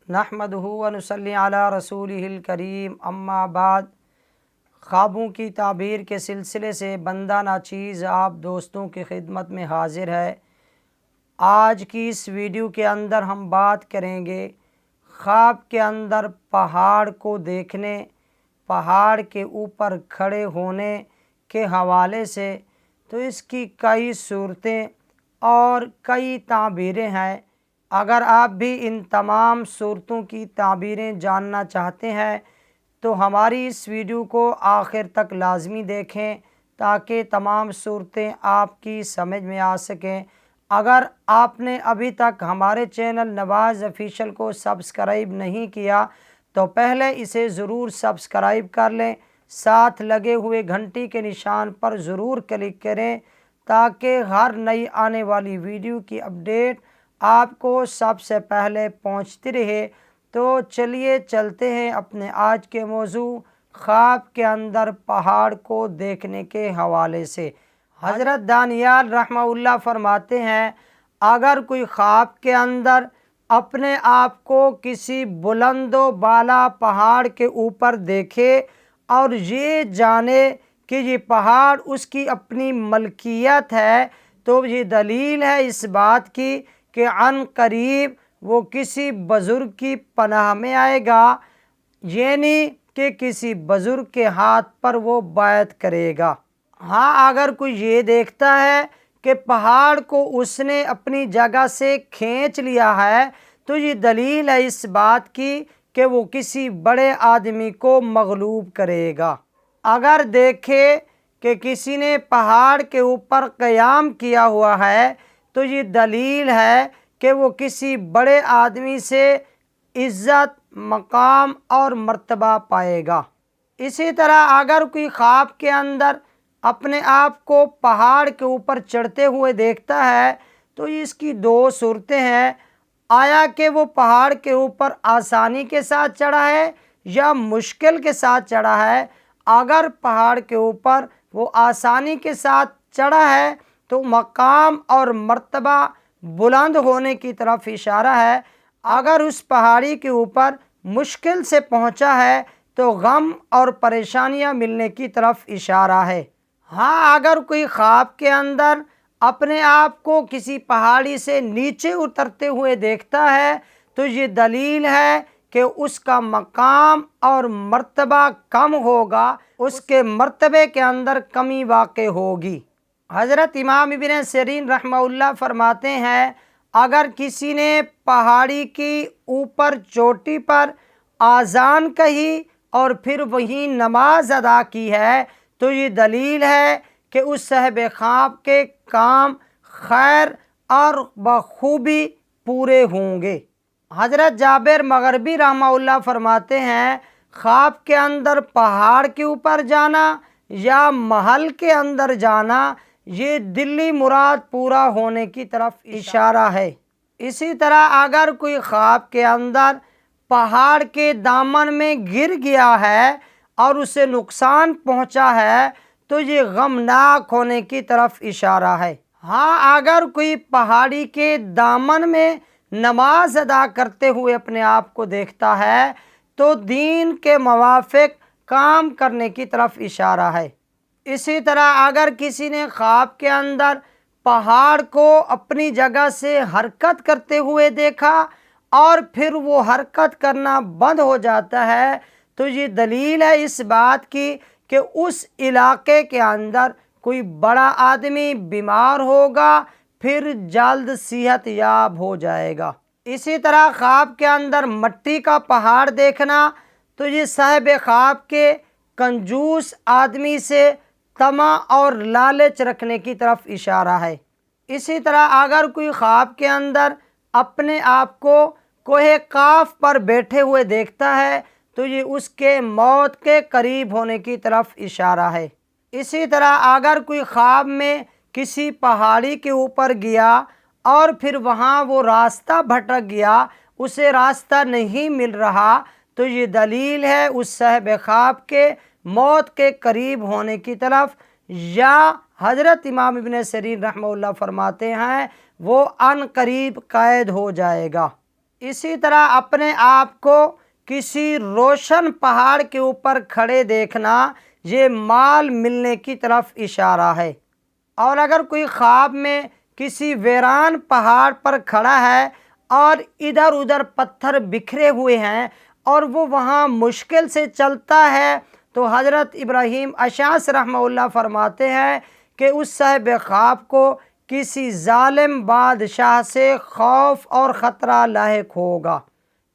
नहमदुहु व नुसल्ली अला रसूलिहिल करीम अम्मा बाद। ख्वाबों की ताबीर के सिलसिले से बंदा नाचीज़ आप दोस्तों की खिदमत में हाजिर है। आज की इस वीडियो के अंदर हम बात करेंगे ख्वाब के अंदर पहाड़ को देखने, पहाड़ के ऊपर खड़े होने के हवाले से। तो इसकी कई सूरतें और कई ताबीरें हैं। अगर आप भी इन तमाम सूरतों की ताबीरें जानना चाहते हैं तो हमारी इस वीडियो को आखिर तक लाजमी देखें ताकि तमाम सूरतें आपकी समझ में आ सकें। अगर आपने अभी तक हमारे चैनल नवाज़ ऑफिशियल को सब्सक्राइब नहीं किया तो पहले इसे ज़रूर सब्सक्राइब कर लें, साथ लगे हुए घंटी के निशान पर ज़रूर क्लिक करें ताकि हर नई आने वाली वीडियो की अपडेट आपको सबसे पहले पहुंचती रहे। तो चलिए चलते हैं अपने आज के मौजू ख्वाब के अंदर पहाड़ को देखने के हवाले से। हज़रत दानियाल रहमहुल्लाह फरमाते हैं, अगर कोई ख्वाब के अंदर अपने आप को किसी बुलंदो बाला पहाड़ के ऊपर देखे और ये जाने कि ये पहाड़ उसकी अपनी मलकियत है, तो ये दलील है इस बात की कि अन करीब वो किसी बुज़ुर्ग की पनाह में आएगा, यानी कि किसी बुज़ुर्ग के हाथ पर वो बैत करेगा। हाँ, अगर कोई ये देखता है कि पहाड़ को उसने अपनी जगह से खींच लिया है तो ये दलील है इस बात की कि वो किसी बड़े आदमी को मगलूब करेगा। अगर देखे कि किसी ने पहाड़ के ऊपर क़याम किया हुआ है तो ये दलील है कि वो किसी बड़े आदमी से इज़्ज़त, मकाम और मर्तबा पाएगा। इसी तरह अगर कोई ख्वाब के अंदर अपने आप को पहाड़ के ऊपर चढ़ते हुए देखता है तो इसकी दो सूरतें हैं, आया कि वो पहाड़ के ऊपर आसानी के साथ चढ़ा है या मुश्किल के साथ चढ़ा है। अगर पहाड़ के ऊपर वो आसानी के साथ चढ़ा है तो मकाम और मर्तबा बुलंद होने की तरफ इशारा है। अगर उस पहाड़ी के ऊपर मुश्किल से पहुंचा है तो गम और परेशानियां मिलने की तरफ इशारा है। हाँ, अगर कोई ख्वाब के अंदर अपने आप को किसी पहाड़ी से नीचे उतरते हुए देखता है तो ये दलील है कि उसका मकाम और मर्तबा कम होगा, उसके मर्तबे के अंदर कमी वाक़ई होगी। हज़रत इमाम इब्न सिरीन रहमहुल्लाह फरमाते हैं, अगर किसी ने पहाड़ी की ऊपर चोटी पर आज़ान कही और फिर वहीं नमाज अदा की है तो ये दलील है कि उस साहिब ख्वाब के काम खैर और बखूबी पूरे होंगे। हज़रत जाबिर मग़रिबी रहमहुल्लाह फरमाते हैं, ख्वाब के अंदर पहाड़ के ऊपर जाना या महल के अंदर जाना ये दिल्ली मुराद पूरा होने की तरफ इशारा है। इसी तरह अगर कोई ख्वाब के अंदर पहाड़ के दामन में गिर गया है और उसे नुकसान पहुंचा है तो ये गमनाक होने की तरफ इशारा है। हाँ, अगर कोई पहाड़ी के दामन में नमाज अदा करते हुए अपने आप को देखता है तो दीन के मुवाफिक काम करने की तरफ इशारा है। इसी तरह अगर किसी ने ख्वाब के अंदर पहाड़ को अपनी जगह से हरकत करते हुए देखा और फिर वो हरकत करना बंद हो जाता है तो ये दलील है इस बात की कि उस इलाके के अंदर कोई बड़ा आदमी बीमार होगा, फिर जल्द सेहत याब हो जाएगा। इसी तरह ख्वाब के अंदर मट्टी का पहाड़ देखना तो ये साहिब ख्वाब के कंजूस आदमी से तमा और लालच रखने की तरफ इशारा है। इसी तरह अगर कोई ख्वाब के अंदर अपने आप को कोहे काफ पर बैठे हुए देखता है तो ये उसके मौत के करीब होने की तरफ इशारा है। इसी तरह अगर कोई ख्वाब में किसी पहाड़ी के ऊपर गया और फिर वहाँ वो रास्ता भटक गया, उसे रास्ता नहीं मिल रहा तो ये दलील है उस साहिब ख्वाब के मौत के करीब होने की तरफ। या हज़रत इमाम इब्न सिरीन रहमहुल्लाह फरमाते हैं वो अन करीब कैद हो जाएगा। اسی طرح اپنے آپ کو کسی روشن پہاڑ کے اوپر کھڑے دیکھنا یہ مال ملنے کی طرف اشارہ ہے۔ اور اگر کوئی خواب میں کسی ویران پہاڑ پر کھڑا ہے اور ادھر ادھر پتھر بکھرے ہوئے ہیں اور وہ وہاں مشکل سے چلتا ہے، تو حضرت ابراہیم اشعث رحمہ اللہ فرماتے ہیں کہ اس صاحب خواب کو کسی ظالم بادشاہ سے خوف اور خطرہ لاحق ہوگا۔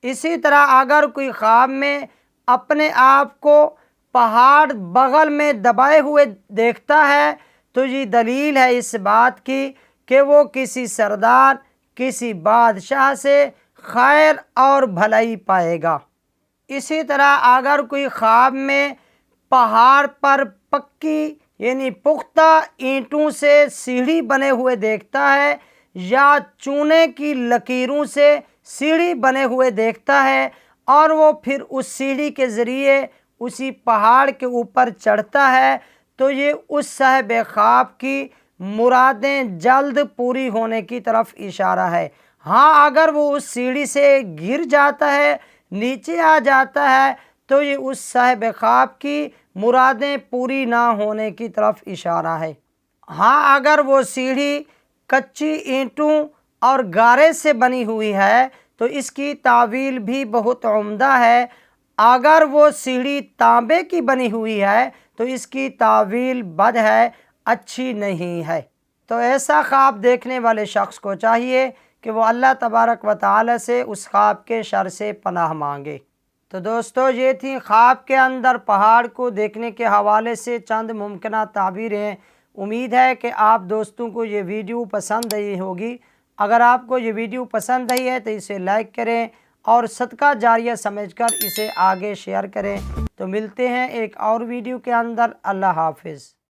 اسی طرح اگر کوئی خواب میں اپنے آپ کو پہاڑ بغل میں دبائے ہوئے دیکھتا ہے تو یہ دلیل ہے اس بات کی کہ وہ کسی سردار، کسی بادشاہ سے خیر اور بھلائی پائے گا۔ اسی طرح اگر کوئی خواب میں پہاڑ پر پکی یعنی پختہ اینٹوں سے سیڑھی بنے ہوئے دیکھتا ہے یا چونے کی لکیروں سے سیڑھی بنے ہوئے دیکھتا ہے اور وہ پھر اس سیڑھی کے ذریعے اسی پہاڑ کے اوپر چڑھتا ہے، تو یہ اس صاحب خواب کی مرادیں جلد پوری ہونے کی طرف اشارہ ہے۔ ہاں، اگر وہ اس سیڑھی سے گر جاتا ہے، نیچے آ جاتا ہے، تو یہ اس صاحب خواب کی مرادیں پوری نہ ہونے کی طرف اشارہ ہے۔ ہاں، اگر وہ سیڑھی کچی اینٹوں اور گارے سے بنی ہوئی ہے تو اس کی تعویل بھی بہت عمدہ ہے۔ اگر وہ سیڑھی تانبے کی بنی ہوئی ہے تو اس کی تعویل بد ہے، اچھی نہیں ہے۔ تو ایسا خواب دیکھنے والے شخص کو چاہیے کہ وہ اللہ تبارک و تعالی سے اس خواب کے شر سے پناہ مانگے۔ تو دوستو، یہ تھی خواب کے اندر پہاڑ کو دیکھنے کے حوالے سے چند ممکنہ تعبیریں۔ امید ہے کہ آپ دوستوں کو یہ ویڈیو پسند آئی ہوگی۔ اگر آپ کو یہ ویڈیو پسند آئی ہے تو اسے لائک کریں اور صدقہ جاریہ سمجھ کر اسے آگے شیئر کریں۔ تو ملتے ہیں ایک اور ویڈیو کے اندر۔ اللہ حافظ۔